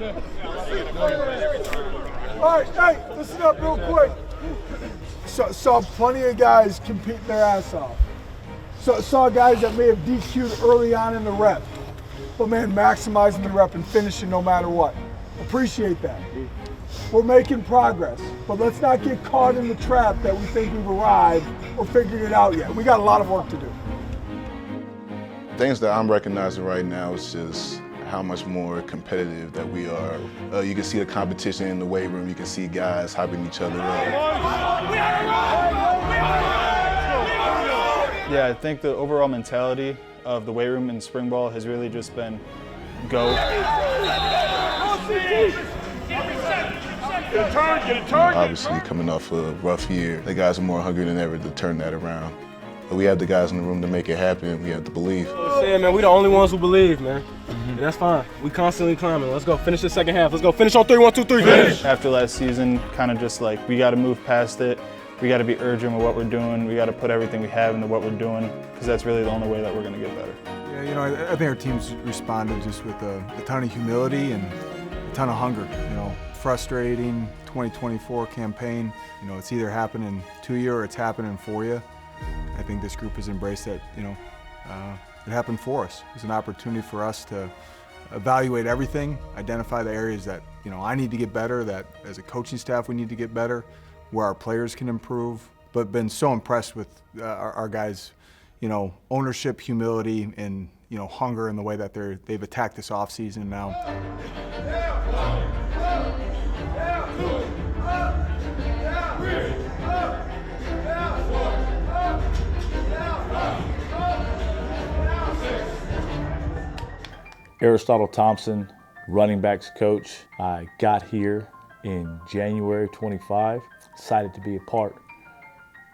All right, hey, listen up real quick. Saw plenty of guys competing their ass off. Saw guys that may have DQ'd early on in the rep, but man, maximizing the rep and finishing no matter what. Appreciate that. We're making progress, but let's not get caught in the trap that we think we've arrived or figured it out yet. We got a lot of work to do. Things that I'm recognizing right now is just how much more competitive that we are. You can see the competition in the weight room. You can see guys hyping each other up. Yeah, I think the overall mentality of the weight room in spring ball has really just been go. Obviously, coming off a rough year, the guys are more hungry than ever to turn that around. But we have the guys in the room to make it happen. We have to believe. Saying, man, we the only ones who believe, man. And that's fine. We constantly climbing. Let's go finish the second half. Let's go finish on 3, 1, 2, 3. Finish. After last season, kind of just like we got to move past it. We got to be urgent with what we're doing. We got to put everything we have into what we're doing because that's really the only way that we're going to get better. Yeah, you know, I think our team's responded just with a ton of humility and a ton of hunger. You know, frustrating 2024 campaign. You know, it's either happening to you or it's happening for you. I think this group has embraced that. You know, it happened for us. It was an opportunity for us to evaluate everything, identify the areas that, you know, I need to get better, that as a coaching staff we need to get better, where our players can improve. But been so impressed with our guys, you know, ownership, humility, and, you know, hunger in the way that they've attacked this offseason now. Aristotle Thompson, running backs coach. I got here in January 25. Excited to be a part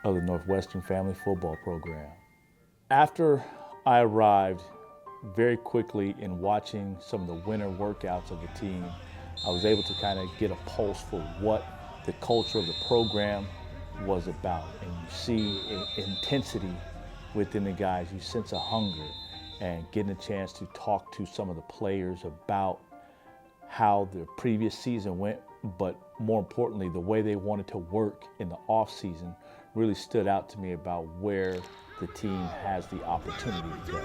of the Northwestern Family Football program. After I arrived, very quickly in watching some of the winter workouts of the team, I was able to kind of get a pulse for what the culture of the program was about. And you see intensity within the guys, you sense a hunger, and getting a chance to talk to some of the players about how the previous season went, but more importantly, the way they wanted to work in the off-season really stood out to me about where the team has the opportunity to go.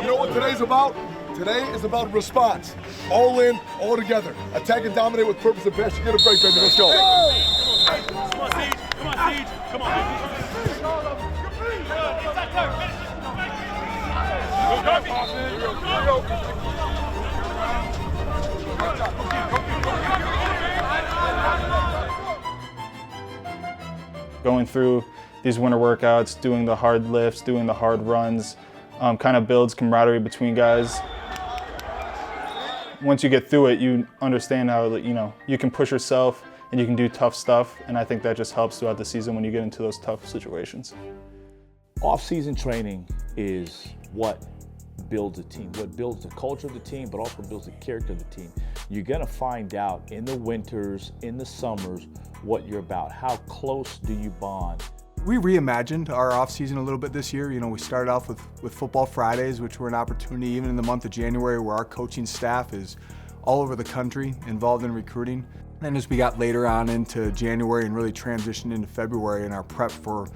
You know what today's about? Today is about response. All in, all together. Attack and dominate with purpose and passion. Get a break, baby. Let's go. Come on, Siege. Come on, Siege. Come on. Going through these winter workouts, doing the hard lifts, doing the hard runs, kind of builds camaraderie between guys. Once you get through it, you understand how, you know, you can push yourself and you can do tough stuff, and I think that just helps throughout the season when you get into those tough situations. Off-season training is what builds a team, what builds the culture of the team, but also builds the character of the team. You're gonna find out in the winters, in the summers, what you're about. How close do you bond? We reimagined our offseason a little bit this year. You know, we started off with Football Fridays, which were an opportunity even in the month of January where our coaching staff is all over the country involved in recruiting. And as we got later on into January and really transitioned into February in our prep for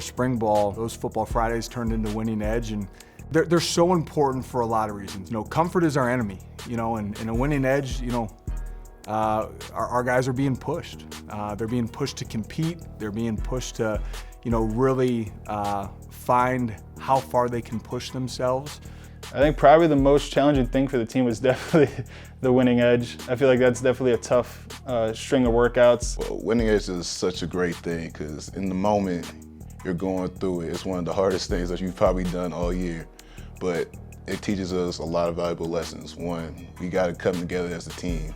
spring ball, those Football Fridays turned into Winning Edge, and they're so important for a lot of reasons. You know, comfort is our enemy, you know, and in a Winning Edge, you know, our guys are being pushed. They're being pushed to compete. They're being pushed to, you know, really find how far they can push themselves. I think probably the most challenging thing for the team was definitely the Winning Edge. I feel like that's definitely a tough string of workouts. Well, Winning Edge is such a great thing because in the moment you're going through it, it's one of the hardest things that you've probably done all year. But it teaches us a lot of valuable lessons. One, we got to come together as a team.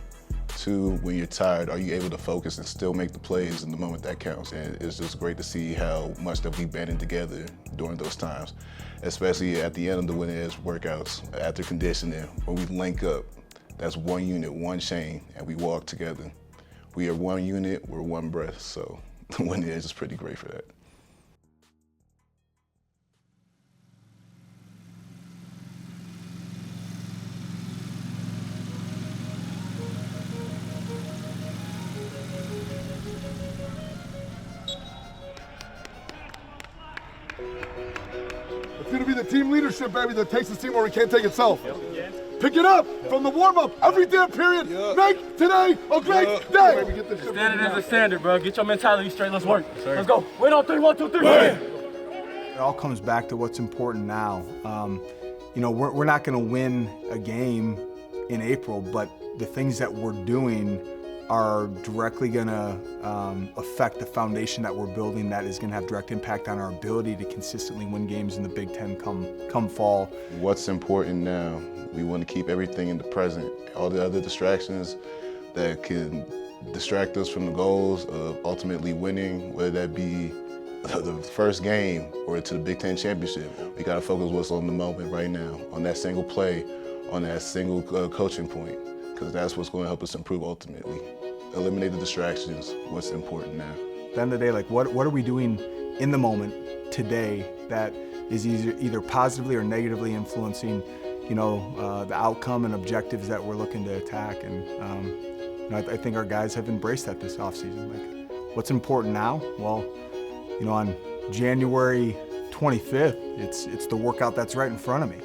Two, when you're tired, are you able to focus and still make the plays in the moment that counts? And it's just great to see how much that we banded together during those times, especially at the end of the Winning Edge workouts, after conditioning, when we link up. That's one unit, one chain, and we walk together. We are one unit, we're one breath, so winning is just pretty great for that. It's going to be the team leadership, baby, that takes this team where we can't take itself. Pick it up from the warm-up every damn period. Make today a great day. Standard is a standard, bro. Get your mentality straight. Let's work. Let's go. Win on 3, 1, 2, 3. It all comes back to what's important now. You know, we're not going to win a game in April, but the things that we're doing are directly going to affect the foundation that we're building that is going to have direct impact on our ability to consistently win games in the Big Ten come fall. What's important now, we want to keep everything in the present. All the other distractions that can distract us from the goals of ultimately winning, whether that be the first game or to the Big Ten championship. We got to focus what's on the moment right now, on that single play, on that single coaching point, because that's what's going to help us improve ultimately. Eliminate the distractions, what's important now. At the end of the day, like what are we doing in the moment today that is either positively or negatively influencing, you know, the outcome and objectives that we're looking to attack. And you know, I think our guys have embraced that this offseason. Like, what's important now? Well, you know, on January 25th, it's the workout that's right in front of me.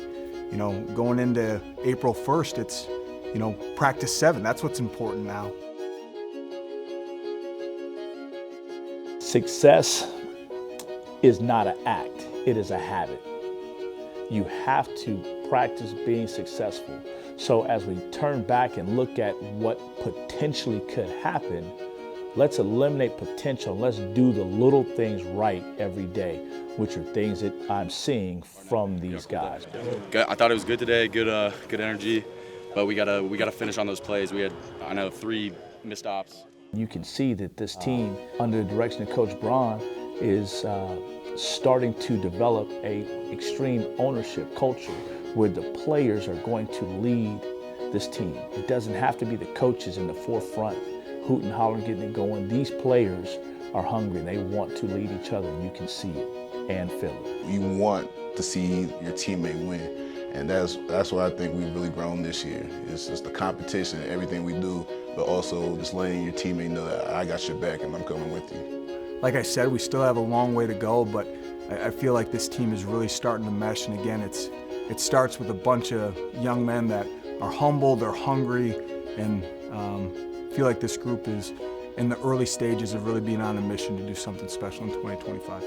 You know, going into April 1st, it's, you know, practice 7. That's what's important now. Success is not an act, it is a habit. You have to practice being successful. So as we turn back and look at what potentially could happen, let's eliminate potential. Let's do the little things right every day, which are things that I'm seeing from these guys. I thought it was good today, good energy, but we gotta finish on those plays. We had, I know, 3 missed stops. You can see that this team, under the direction of Coach Braun, is starting to develop a extreme ownership culture where the players are going to lead this team. It doesn't have to be the coaches in the forefront, hooting and hollering, getting it going. These players are hungry. They want to lead each other, and you can see it and feel it. You want to see your teammate win, and that's what I think we've really grown this year. It's just the competition and everything we do, but also just letting your teammate know that I got your back and I'm coming with you. Like I said, we still have a long way to go, but I feel like this team is really starting to mesh. And again, it starts with a bunch of young men that are humble, they're hungry, and feel like this group is in the early stages of really being on a mission to do something special in 2025.